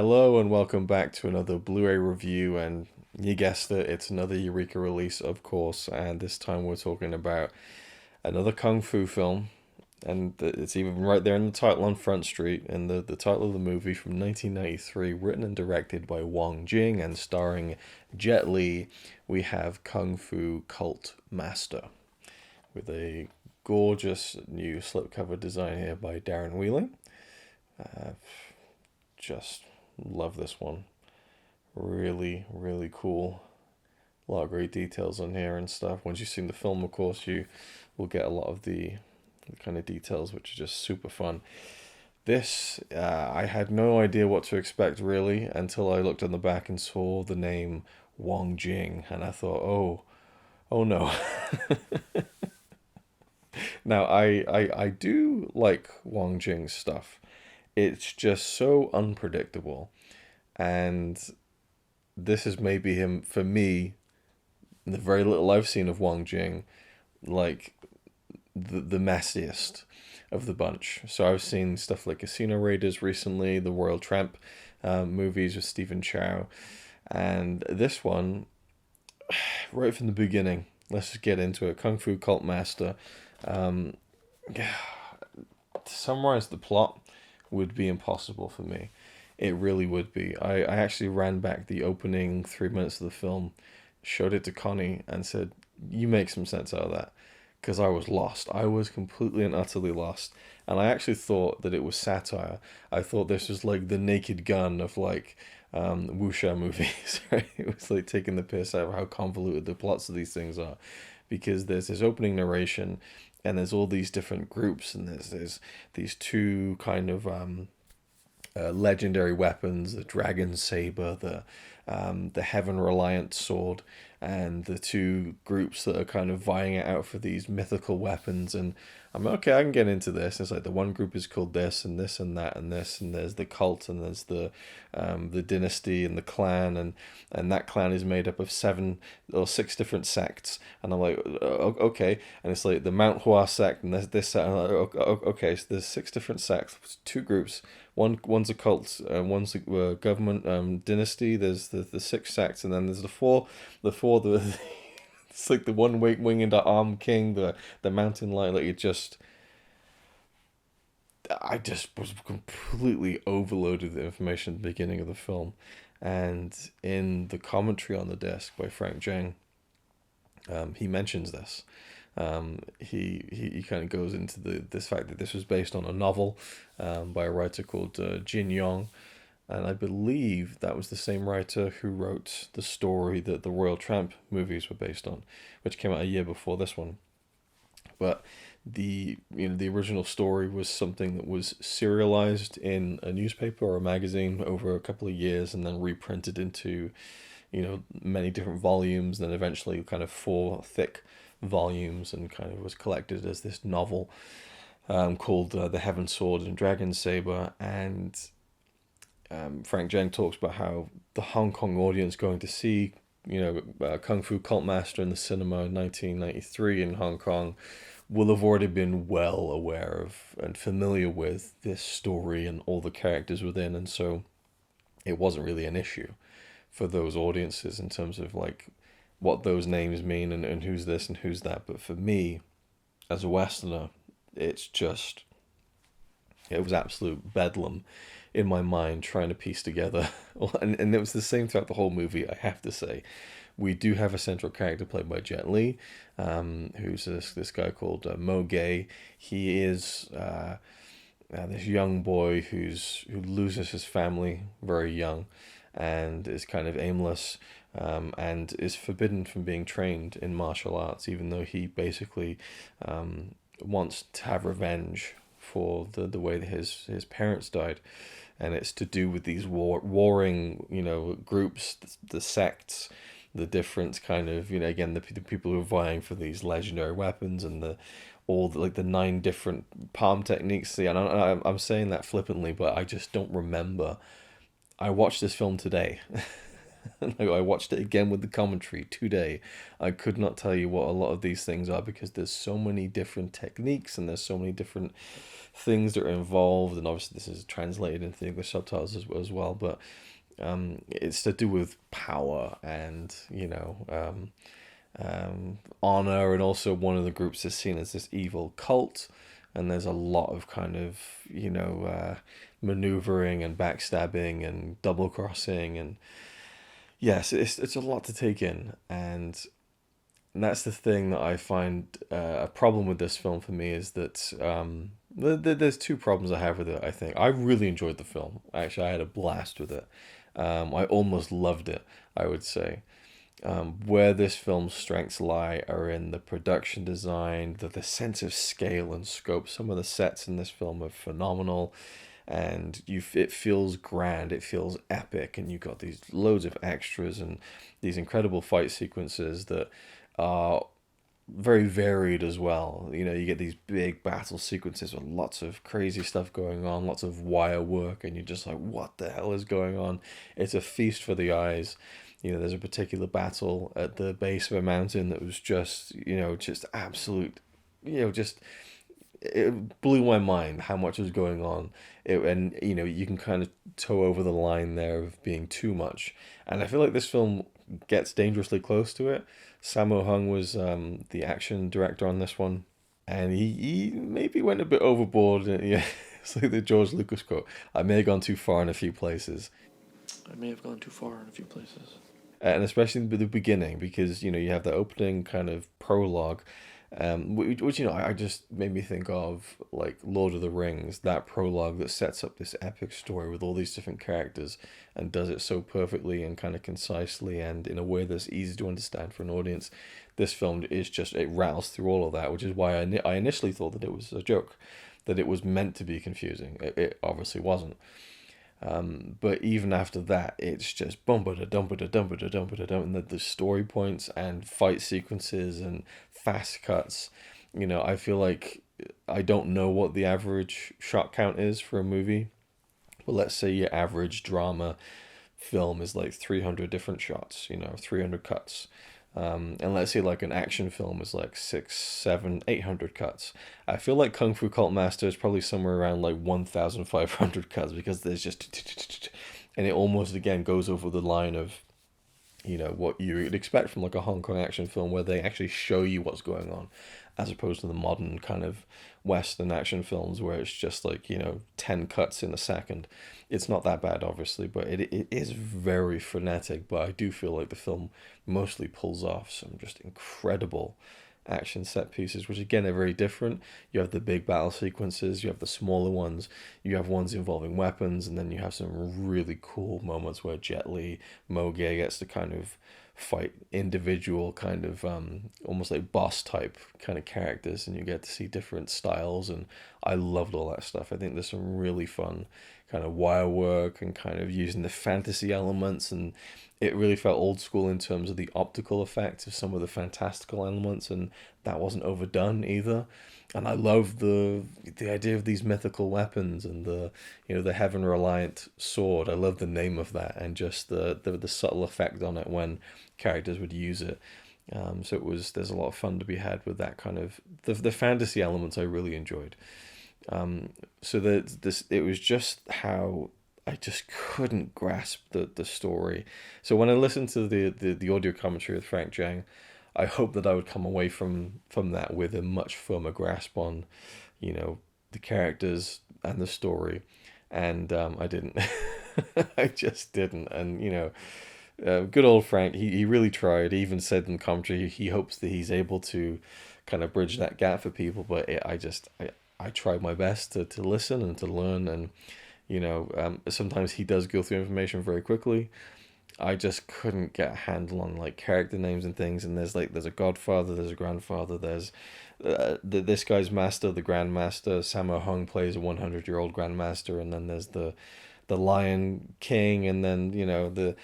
Hello and welcome back to another Blu-ray review, and you guessed it, it's another Eureka release, of course, and this time we're talking about another Kung Fu film, and it's even right there in the title on Front Street, and the title of the movie from 1993, written and directed by Wong Jing and starring Jet Li. We have Kung Fu Cult Master, with a gorgeous new slipcover design here by Darren Wheeling. Just love this one. Really, really cool. A lot of great details on here and stuff. Once you've seen the film, of course, you will get a lot of the kind of details, which are just super fun. This, I had no idea what to expect really until I looked on the back and saw the name Wong Jing, and I thought, oh no. Now, I do like Wong Jing's stuff. It's just so unpredictable. And this is maybe him, for me, the very little I've seen of Wong Jing, like the messiest of the bunch. So I've seen stuff like Casino Raiders recently, the Royal Tramp movies with Stephen Chow. And this one, right from the beginning, let's just get into it. Kung Fu Cult Master. To summarize the plot would be impossible for me. It really would be. I actually ran back the opening 3 minutes of the film, showed it to Connie, and said, "You make some sense out of that." Because I was lost. I was completely and utterly lost. And I actually thought that it was satire. I thought this was like the Naked Gun of like Wuxia movies, right? It was like taking the piss out of how convoluted the plots of these things are. Because there's this opening narration, and there's all these different groups, and there's these two kind of legendary weapons: the dragon saber, the heaven reliant sword, and the two groups that are kind of vying it out for these mythical weapons. And I'm okay, I can get into this. It's like the one group is called this and this and that and this, and there's the cult, and there's the dynasty and the clan, and that clan is made up of 7 or 6 different sects. And I'm like, okay. And it's like the Mount Hua sect, and there's this sect. And I'm like, okay, so there's 6 different sects, 2 groups. One's a cult, one's a government dynasty. There's the 6 sects, and then there's the four it's like the one winged arm king, the mountain lion. Like I just was completely overloaded with information at the beginning of the film, and in the commentary on the disc by Frank Jang, he mentions this. He kind of goes into this fact that this was based on a novel by a writer called Jin Yong, and I believe that was the same writer who wrote the story that the Royal Tramp movies were based on, which came out a year before this one. But the original story was something that was serialized in a newspaper or a magazine over a couple of years, and then reprinted into many different volumes, then eventually kind of 4 thick volumes, and kind of was collected as this novel called The Heaven Sword and Dragon Saber. And Frank Jang talks about how the Hong Kong audience going to see Kung Fu Cult Master in the cinema in 1993 in Hong Kong will have already been well aware of and familiar with this story and all the characters within, and so it wasn't really an issue for those audiences in terms of like what those names mean and who's this and who's that. But for me, as a Westerner, it was absolute bedlam in my mind trying to piece together. And it was the same throughout the whole movie, I have to say. We do have a central character played by Jet Li, who's this guy called Mo Gay. He is this young boy who loses his family very young, and is kind of aimless, and is forbidden from being trained in martial arts, even though he basically wants to have revenge for the way that his parents died. And it's to do with these warring groups, the sects, the different kind of again the people who are vying for these legendary weapons, and the 9 different palm techniques. See, and I'm saying that flippantly, but I just don't remember. I watched this film today, I watched it again with the commentary today. I could not tell you what a lot of these things are because there's so many different techniques and there's so many different things that are involved, and obviously this is translated into the English subtitles as well. But it's to do with power and honor, and also one of the groups is seen as this evil cult, and there's a lot of kind of maneuvering and backstabbing and double crossing, and yes, it's a lot to take in, and that's the thing that I find a problem with this film for me is that there's two problems I have with it. I think I really enjoyed the film. Actually, I had a blast with it. I almost loved it, I would say. Where this film's strengths lie are in the production design, the sense of scale and scope. Some of the sets in this film are phenomenal, and it feels grand, it feels epic, and you've got these loads of extras and these incredible fight sequences that are very varied as well. You get these big battle sequences with lots of crazy stuff going on, lots of wire work, and you're just like, what the hell is going on? It's a feast for the eyes. There's a particular battle at the base of a mountain that was just, just absolute, just it blew my mind how much was going on. And you can kind of toe over the line there of being too much. And I feel like this film gets dangerously close to it. Sammo Hung was the action director on this one, and he maybe went a bit overboard. Yeah, it's like the George Lucas quote: "I may have gone too far in a few places." I may have gone too far in a few places. And especially the beginning, because you have the opening kind of prologue, which I just made me think of like Lord of the Rings, that prologue that sets up this epic story with all these different characters and does it so perfectly and kind of concisely and in a way that's easy to understand for an audience. This film is just, it rattles through all of that, which is why I initially thought that it was a joke, that it was meant to be confusing. It obviously wasn't. But even after that, it's just bum ba da dum ba da dum ba da dum ba da dum, and the story points and fight sequences and fast cuts. I feel like I don't know what the average shot count is for a movie, but let's say your average drama film is like 300 different shots, 300 cuts. And let's say like an action film is like 6, 7, 800 cuts. I feel like Kung Fu Cult Master is probably somewhere around like 1,500 cuts, because there's just, and it almost again goes over the line of, what you would expect from like a Hong Kong action film where they actually show you what's going on, as opposed to the modern kind of Western action films where it's just like, 10 cuts in a second. It's not that bad, obviously, but it is very frenetic. But I do feel like the film mostly pulls off some just incredible action set pieces, which again are very different. You have the big battle sequences, you have the smaller ones, you have ones involving weapons, and then you have some really cool moments where Jet Li, Mo Gae gets to kind of fight individual kind of almost like boss type kind of characters, and you get to see different styles, and I loved all that stuff. I think there's some really fun kind of wire work and kind of using the fantasy elements, and it really felt old school in terms of the optical effect of some of the fantastical elements, and that wasn't overdone either. And I love the idea of these mythical weapons and the heaven reliant sword. I love the name of that, and just the subtle effect on it when characters would use it. So there's a lot of fun to be had with that kind of the fantasy elements. I really enjoyed. So it was just how I just couldn't grasp the story. So when I listened to the audio commentary with Frank Zhang, I hoped that I would come away from that with a much firmer grasp on, the characters and the story, and I didn't. I just didn't, and good old Frank, he really tried. He even said in the commentary he hopes that he's able to kind of bridge that gap for people, but I tried my best to listen and to learn, and sometimes he does go through information very quickly. I just couldn't get a handle on like character names and things, and there's a godfather, there's a grandfather, there's this guy's master, the grandmaster. Sammo Hung plays a 100-year-old grandmaster, and then there's the Lion King, and then the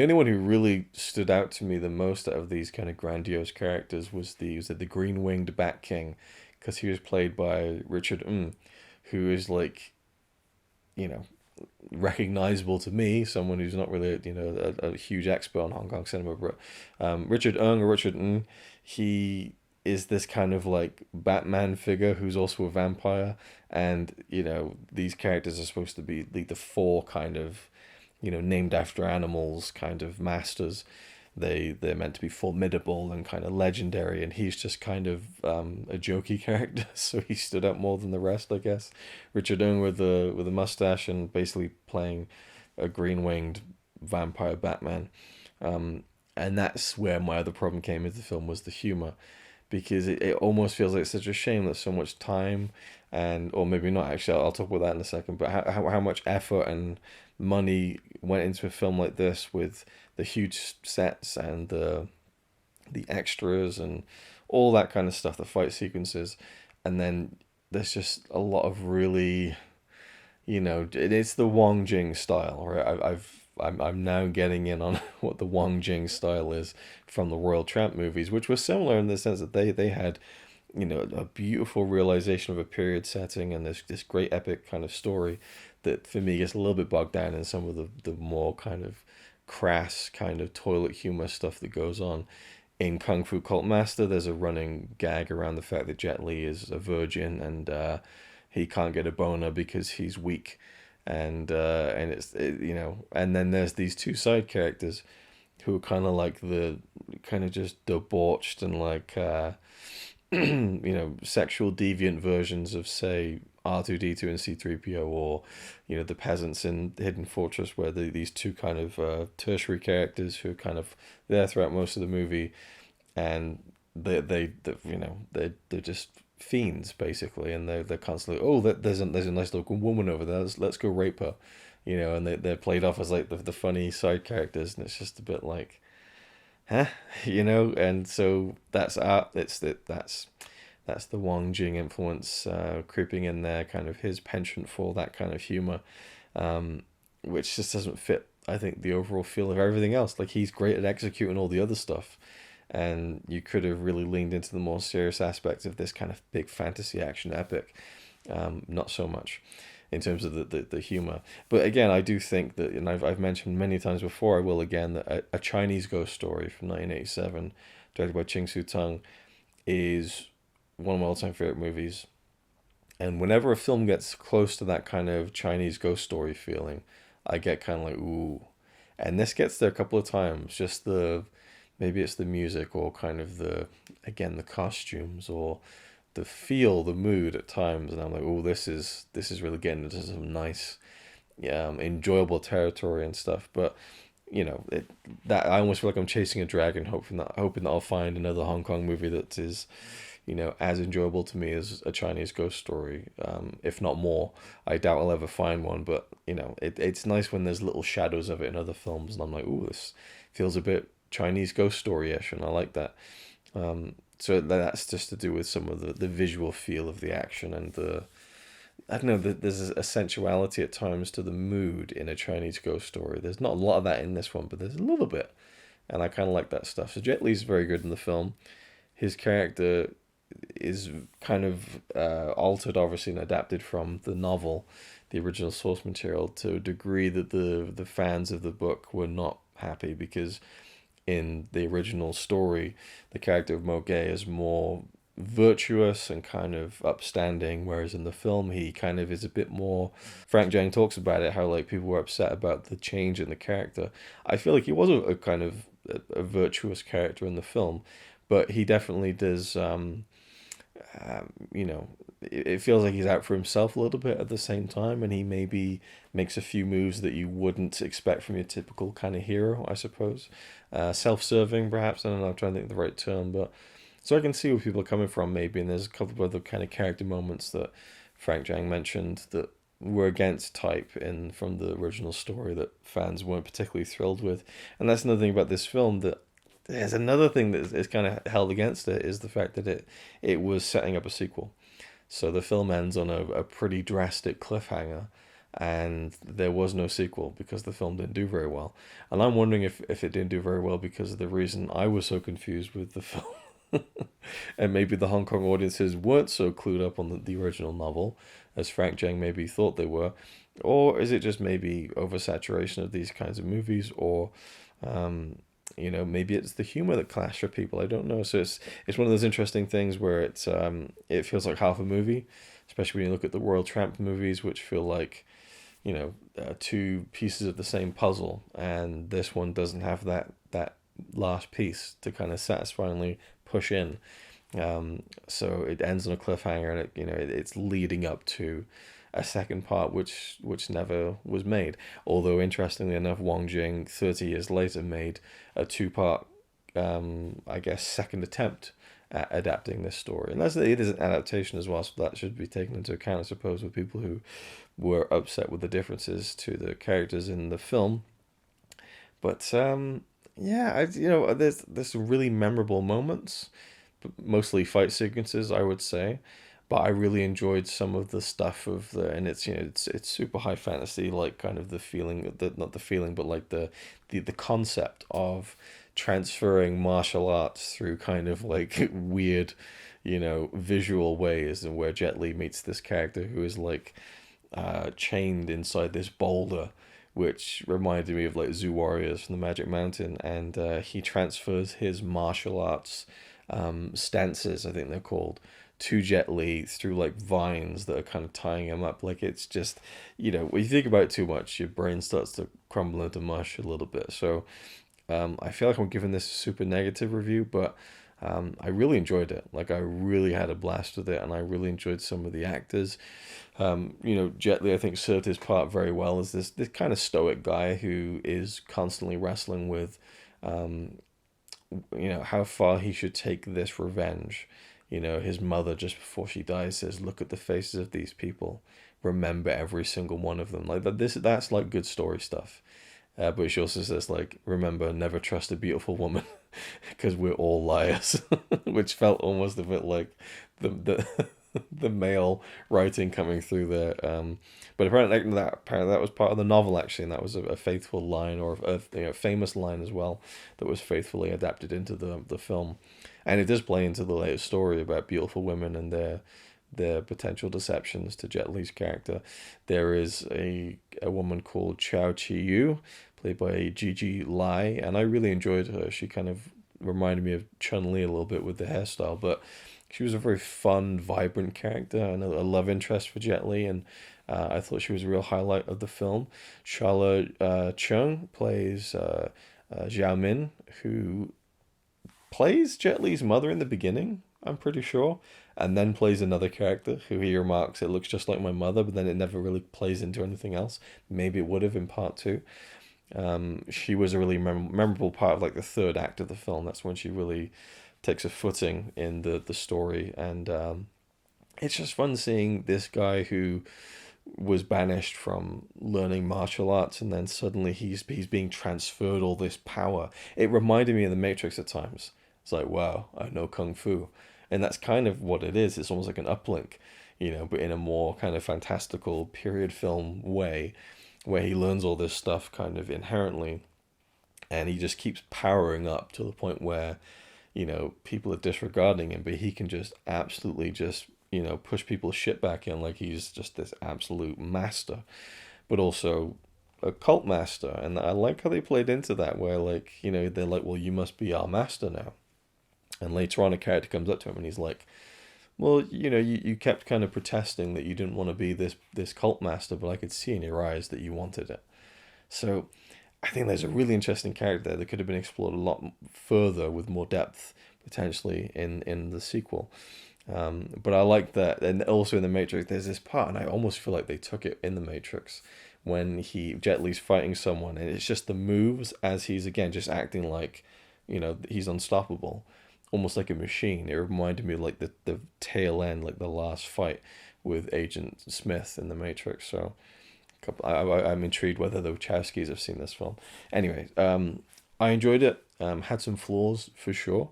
only one who really stood out to me the most out of these kind of grandiose characters was the Green Winged Bat King, because he was played by Richard who is like, recognizable to me, someone who's not really, a huge expert on Hong Kong cinema. But Richard Ng, or Richard Ng, he is this kind of like Batman figure who's also a vampire, and these characters are supposed to be the four kind of, named after animals kind of masters. They're meant to be formidable and kind of legendary, and he's just kind of a jokey character, so he stood out more than the rest, I guess. Richard Ng with a mustache and basically playing a green winged vampire Batman, and that's where my other problem came with the film, was the humor, because it almost feels like such a shame that so much time, or maybe not, actually, I'll talk about that in a second, but how much effort and money went into a film like this, with the huge sets and the extras and all that kind of stuff, the fight sequences, and then there's just a lot of really, it's the Wong Jing style, right? I'm now getting in on what the Wong Jing style is from the Royal Tramp movies, which was similar in the sense that they had, a beautiful realization of a period setting and this great epic kind of story that for me gets a little bit bogged down in some of the more kind of crass kind of toilet humor stuff that goes on. In Kung Fu Cult Master, there's a running gag around the fact that Jet Li is a virgin, and he can't get a boner because he's weak, and and then there's these two side characters who are kind of like the kind of just debauched and like sexual deviant versions of, say, R2D2 and C3PO, or the peasants in Hidden Fortress, where these two kind of tertiary characters who are kind of there throughout most of the movie, and they're just fiends basically, and they're constantly, oh, there's a nice looking woman over there, let's go rape her, and they're played off as like the funny side characters, and it's just a bit like, huh, and so that's the Wong Jing influence creeping in there, kind of his penchant for that kind of humor, which just doesn't fit, I think, the overall feel of everything else. Like, he's great at executing all the other stuff, and you could have really leaned into the more serious aspects of this kind of big fantasy action epic. Not so much in terms of the humor. But again, I do think that, and I've mentioned many times before, I will again, that a Chinese ghost story from 1987, directed by Ching Su Tung, is one of my all-time favorite movies. And whenever a film gets close to that kind of Chinese ghost story feeling, I get kind of like, ooh. And this gets there a couple of times. Just maybe it's the music, or kind of the costumes, or the feel, the mood at times. And I'm like, oh, this is really getting into some nice, enjoyable territory and stuff. But that I almost feel like I'm chasing a dragon, hoping that I'll find another Hong Kong movie that is, as enjoyable to me as a Chinese ghost story, if not more. I doubt I'll ever find one, but it's nice when there's little shadows of it in other films, and I'm like, ooh, this feels a bit Chinese ghost story-ish, and I like that. So that's just to do with some of the visual feel of the action, and I don't know, there's a sensuality at times to the mood in a Chinese ghost story. There's not a lot of that in this one, but there's a little bit, and I kind of like that stuff. So Jet Li's very good in the film. His character is kind of altered, obviously, and adapted from the novel, the original source material, to a degree that the fans of the book were not happy, because in the original story, the character of Mo Gay is more virtuous and kind of upstanding, whereas in the film he kind of is a bit more. Frank Zhang talks about it, how like people were upset about the change in the character. I feel like he was a kind of a virtuous character in the film, but he definitely does. It feels like he's out for himself a little bit at the same time, and he maybe makes a few moves that you wouldn't expect from your typical kind of hero, I suppose. Self-serving, perhaps. I don't know, I'm trying to think of the right term, but so I can see where people are coming from, maybe, and there's a couple of other kind of character moments that Frank Zhang mentioned that were against type from the original story that fans weren't particularly thrilled with. And that's another thing about this film, that there's another thing that is kind of held against it, is the fact that it was setting up a sequel. So the film ends on a pretty drastic cliffhanger, and there was no sequel because the film didn't do very well. And I'm wondering if it didn't do very well because of the reason I was so confused with the film. And maybe the Hong Kong audiences weren't so clued up on the original novel as Frank Zhang maybe thought they were. or is it just maybe oversaturation of these kinds of movies, or maybe it's the humor that clashed for people. I don't know. So it's one of those interesting things where it feels like half a movie, especially when you look at the Royal Tramp movies, which feel like two pieces of the same puzzle, and this one doesn't have that last piece to kind of satisfyingly push in. So it ends on a cliffhanger, and it's leading up to a second part, which never was made. Although interestingly enough, Wong Jing 30 years later made a two-part, I guess, second attempt at adapting this story, and it is an adaptation as well, so that should be taken into account, I suppose, with people who were upset with the differences to the characters in the film. But yeah, there's some really memorable moments, but mostly fight sequences, I would say. But I really enjoyed some of the stuff and it's super high fantasy, like kind of the feeling, not the feeling, but like the concept of transferring martial arts through kind of like weird, visual ways, and where Jet Li meets this character who is like chained inside this boulder, which reminded me of like Zoo Warriors from the Magic Mountain, and he transfers his martial arts stances, I think they're called, to Jet Li through like vines that are kind of tying him up. Like it's just, when you think about it too much, your brain starts to crumble into mush a little bit. So I feel like I'm giving this a super negative review, but I really enjoyed it. Like I really had a blast with it, and I really enjoyed some of the actors. Jet Li, I think, served his part very well as this kind of stoic guy who is constantly wrestling with, how far he should take this revenge. His mother, just before she dies, says, "Look at the faces of these people. Remember every single one of them." Like that's like good story stuff. But she also says, like, "Remember, never trust a beautiful woman, because we're all liars," which felt almost a bit like the the male writing coming through there. But apparently that was part of the novel, actually, and that was a faithful line, or a famous line as well, that was faithfully adapted into the film. And it does play into the latest story about beautiful women and their potential deceptions to Jet Li's character. There is a woman called Chao Chi Yu, played by Gigi Lai, and I really enjoyed her. She kind of reminded me of Chun-Li a little bit with the hairstyle, but she was a very fun, vibrant character and a love interest for Jet Li, and I thought she was a real highlight of the film. Shala Chung plays Xiao Min, who plays Jet Li's mother in the beginning, I'm pretty sure, and then plays another character who he remarks, "It looks just like my mother," but then it never really plays into anything else. Maybe it would have in part two. She was a really memorable part of like the third act of the film. That's when she really takes a footing in the story, and it's just fun seeing this guy who was banished from learning martial arts, and then suddenly he's being transferred all this power. It reminded me of the Matrix at times. It's like, wow, I know kung fu, and that's kind of what it is. It's almost like an uplink, but in a more kind of fantastical period film way, where he learns all this stuff kind of inherently, and he just keeps powering up to the point where people are disregarding him, but he can just absolutely just push people's shit back in, like he's just this absolute master, but also a cult master. And I like how they played into that, where like they're like, "Well, you must be our master now," and later on a character comes up to him and he's like, "Well, you kept kind of protesting that you didn't want to be this cult master, but I could see in your eyes that you wanted it." So I think there's a really interesting character there that could have been explored a lot further with more depth, potentially, in the sequel. But I like that. And also in the Matrix, there's this part, and I almost feel like they took it in the Matrix, when Jet Li's fighting someone, and it's just the moves as he's, again, just acting like, he's unstoppable, almost like a machine. It reminded me of like the tail end, like the last fight with Agent Smith in the Matrix. So I'm intrigued whether the Wachowskis have seen this film. Anyway, I enjoyed it. Had some flaws for sure,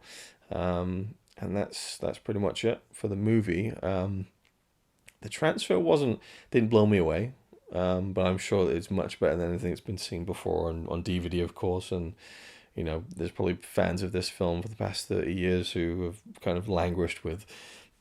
and that's pretty much it for the movie. The transfer didn't blow me away, but I'm sure that it's much better than anything that's been seen before on DVD, of course. And there's probably fans of this film for the past 30 years who have kind of languished with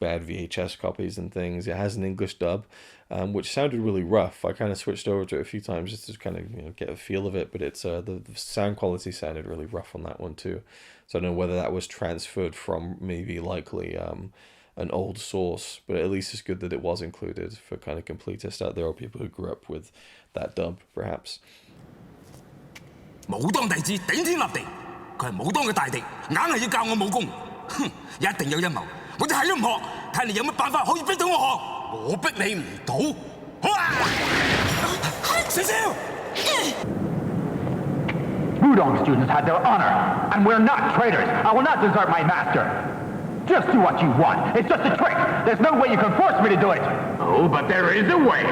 bad VHS copies and things. It has an English dub, which sounded really rough. I kind of switched over to it a few times just to kind of get a feel of it, but it's the sound quality sounded really rough on that one too. So I don't know whether that was transferred from maybe likely an old source, but at least it's good that it was included for kind of completists out there or people who grew up with that dub, perhaps. 武當弟子頂天立地，佢係武當嘅大帝，硬係要教我武功。哼，一定有陰謀，我就係都唔學，睇你有乜辦法可以逼到我學。我逼你唔到。小蕭。Wudong students had their honor, and we're not traitors. I will not desert my master. Just do what you want. It's just a trick. There's no way you can force me to do it. Oh, but there is a way.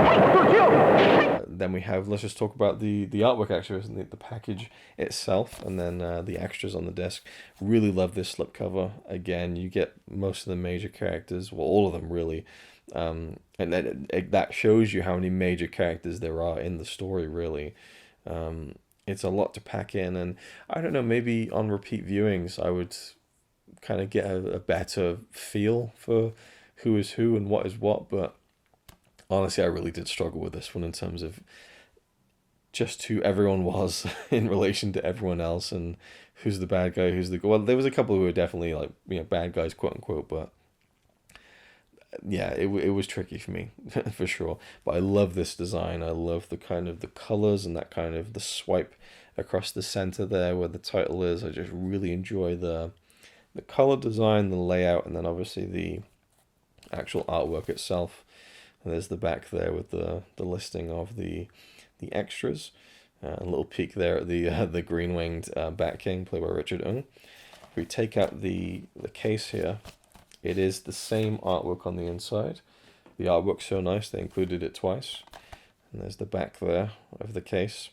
Hey, Wuxia! Then we have, let's just talk about the artwork actually, the package itself, and then the extras on the disc. Really love this slipcover. Again, you get most of the major characters, well, all of them really, and then that shows you how many major characters there are in the story, really. It's a lot to pack in, and I don't know, maybe on repeat viewings I would kind of get a better feel for who is who and what is what, but honestly, I really did struggle with this one in terms of just who everyone was in relation to everyone else, and who's the bad guy, who's the good. Well, there was a couple who were definitely like bad guys, quote unquote, but yeah, it was tricky for me for sure. But I love this design. I love the kind of the colors and that kind of the swipe across the center there where the title is. I just really enjoy the color design, the layout, and then obviously the actual artwork itself. And there's the back there with the listing of the extras. A little peek there at the green-winged Bat King, played by Richard Ung. If we take out the case here, it is the same artwork on the inside. The artwork's so nice, they included it twice. And there's the back there of the case.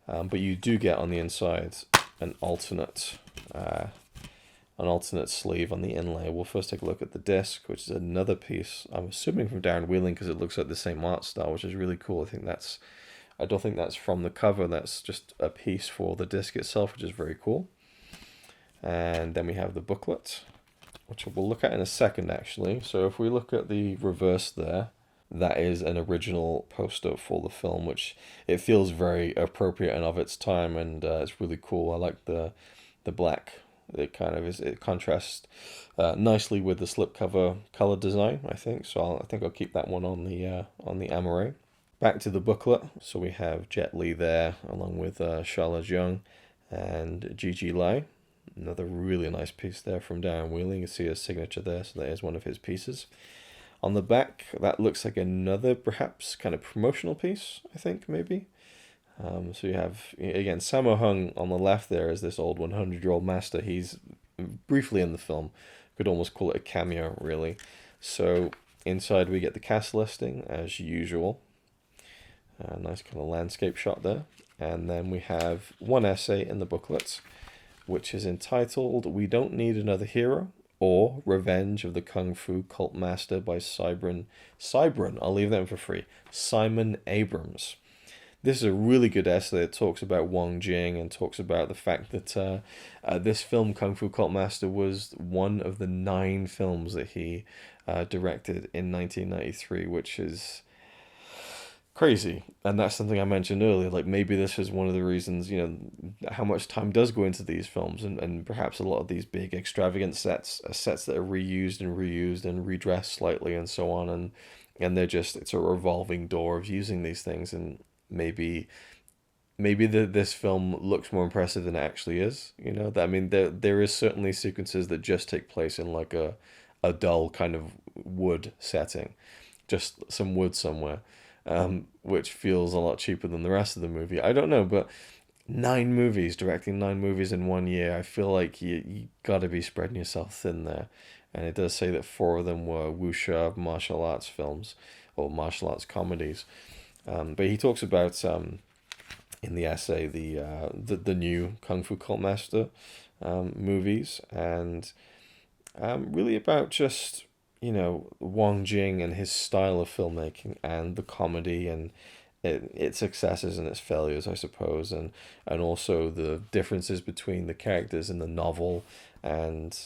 But you do get on the inside an alternate sleeve on the inlay. We'll first take a look at the disc, which is another piece, I'm assuming from Darren Wheeling, because it looks like the same art style, which is really cool. I don't think that's from the cover, that's just a piece for the disc itself, which is very cool. And then we have the booklet, which we'll look at in a second actually. So if we look at the reverse there, that is an original poster for the film, which it feels very appropriate and of its time, and it's really cool. I like the black. It kind of it contrasts nicely with the slipcover color design, I think. So I think I'll keep that one on the Amaray. Back to the booklet. So we have Jet Li there, along with Charlotte Jung and Gigi Lai. Another really nice piece there from Darren Wheeling. You can see his signature there, so that is one of his pieces. On the back, that looks like another perhaps kind of promotional piece, I think, maybe. So you have, again, Sammo Hung on the left there is this old 100-year-old master. He's briefly in the film. Could almost call it a cameo, really. So inside we get the cast listing, as usual. Nice kind of landscape shot there. And then we have one essay in the booklet, which is entitled We Don't Need Another Hero, or Revenge of the Kung Fu Cult Master by Cybran, I'll leave that for free, Simon Abrams. This is a really good essay that talks about Wang Jing and talks about the fact that this film, Kung Fu Cult Master, was one of the 9 films that he directed in 1993, which is crazy. And that's something I mentioned earlier, like maybe this is one of the reasons, how much time does go into these films, and perhaps a lot of these big extravagant sets are sets that are reused and redressed slightly and so on, and it's a revolving door of using these things, and maybe this film looks more impressive than it actually is. There is certainly sequences that just take place in like a dull kind of wood setting, just some wood somewhere. Which feels a lot cheaper than the rest of the movie. I don't know, but directing 9 movies in 1 year, I feel like you got to be spreading yourself thin there. And it does say that 4 of them were wuxia martial arts films, or martial arts comedies. But he talks about, in the essay, the new Kung Fu Cult Master movies, and really about just Wang Jing and his style of filmmaking and the comedy and its successes and its failures, I suppose, and also the differences between the characters in the novel and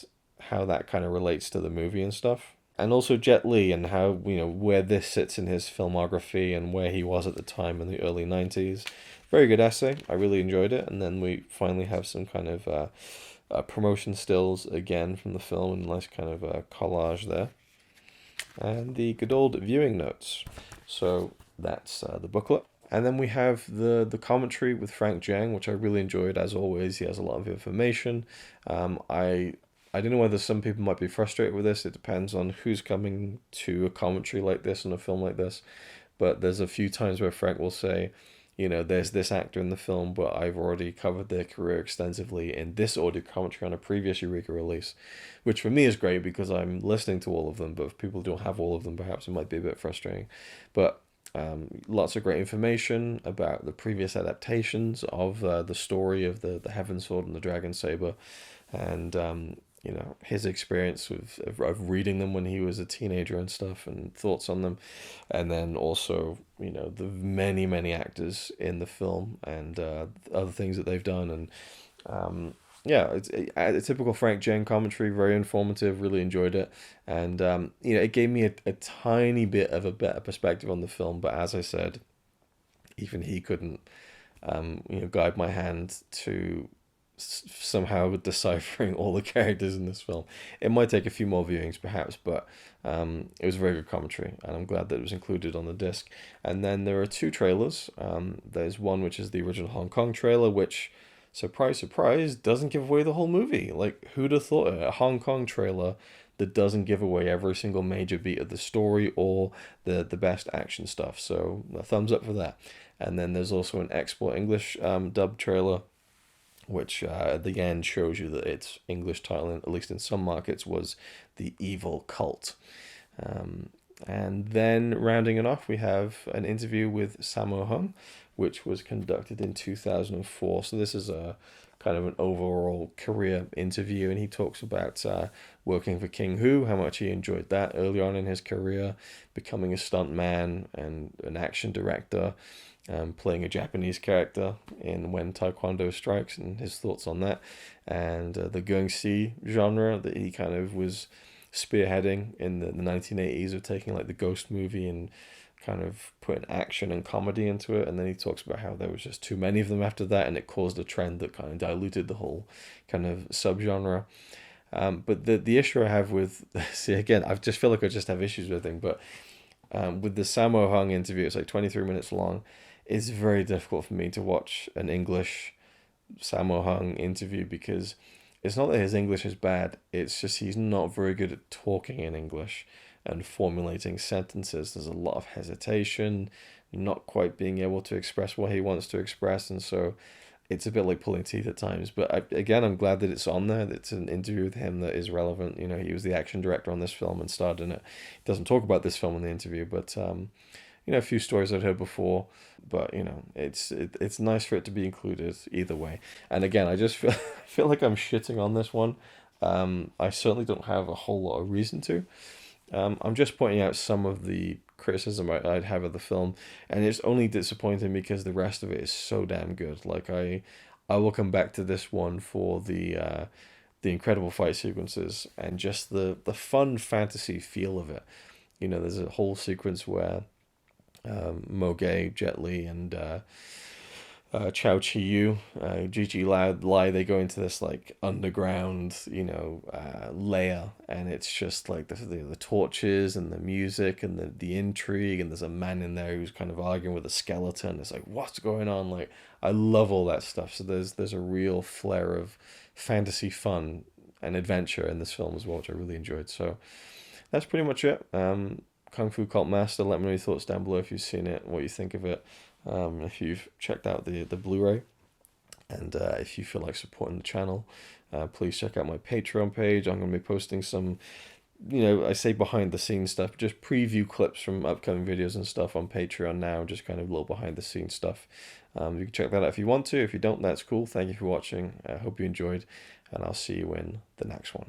how that kind of relates to the movie and stuff. And also Jet Li and how, where this sits in his filmography and where he was at the time in the early 90s. Very good essay. I really enjoyed it. And then we finally have some kind of promotion stills again from the film, and nice kind of collage there. And the good old viewing notes. So that's the booklet. And then we have the commentary with Frank Zhang, which I really enjoyed. As always, he has a lot of information. I don't know whether some people might be frustrated with this. It depends on who's coming to a commentary like this on a film like this. But there's a few times where Frank will say, there's this actor in the film, but I've already covered their career extensively in this audio commentary on a previous Eureka release, which for me is great because I'm listening to all of them, but if people don't have all of them, perhaps it might be a bit frustrating. But lots of great information about the previous adaptations of the story of the Heaven Sword and the Dragon Saber, and his experience of reading them when he was a teenager and stuff, and thoughts on them, and then also the many actors in the film and other things that they've done, and it's a typical Frank Zhang commentary, very informative, really enjoyed it, and it gave me a tiny bit of a better perspective on the film, but as I said, even he couldn't guide my hand to somehow deciphering all the characters in this film. It might take a few more viewings perhaps, but it was a very good commentary, and I'm glad that it was included on the disc. And then there are two trailers. There's one which is the original Hong Kong trailer, which, surprise surprise, doesn't give away the whole movie. Like, who'd have thought it? A Hong Kong trailer that doesn't give away every single major beat of the story or the best action stuff, so a thumbs up for that. And then there's also an export English dub trailer, which at the end shows you that its English title, at least in some markets, was The Evil Cult. And then rounding it off, we have an interview with Sammo Hung, which was conducted in 2004. So this is a kind of an overall career interview, and he talks about working for King Hu, how much he enjoyed that early on in his career, becoming a stuntman and an action director, playing a Japanese character in When Taekwondo Strikes, and his thoughts on that, and the Gengsi genre that he kind of was spearheading in the 1980s of taking like the ghost movie and kind of putting action and comedy into it. And then he talks about how there was just too many of them after that, and it caused a trend that kind of diluted the whole kind of subgenre. But the issue I have with, see again, I just feel like I just have issues with him, but with the Sammo Hung interview, it's like 23 minutes long. It's very difficult for me to watch an English Sammo Hung interview, because it's not that his English is bad, it's just he's not very good at talking in English and formulating sentences. There's a lot of hesitation, not quite being able to express what he wants to express, and so it's a bit like pulling teeth at times. But I'm glad that it's on there. It's an interview with him that is relevant. He was the action director on this film and starred in it. He doesn't talk about this film in the interview, but a few stories I'd heard before, but it's nice for it to be included either way. And again, I just feel like I'm shitting on this one. I certainly don't have a whole lot of reason to. I'm just pointing out some of the criticism I'd have of the film, and it's only disappointing because the rest of it is so damn good. Like I will come back to this one for the incredible fight sequences and just the fun fantasy feel of it. There's a whole sequence where Moge, Jet Li, and Chao Chi-yu, Gigi Lai, they go into this like underground, layer, and it's just like the torches and the music and the intrigue, and there's a man in there who's kind of arguing with a skeleton. It's like, what's going on? Like, I love all that stuff. So there's a real flair of fantasy fun and adventure in this film as well, which I really enjoyed. So that's pretty much it. Kung Fu Cult Master, let me know your thoughts down below if you've seen it, what you think of it. If you've checked out the Blu-ray, and if you feel like supporting the channel, please check out my Patreon page. I'm going to be posting some, I say behind the scenes stuff, just preview clips from upcoming videos and stuff on Patreon now, just kind of a little behind the scenes stuff. You can check that out if you want to. If you don't, that's cool. Thank you for watching. I hope you enjoyed, and I'll see you in the next one.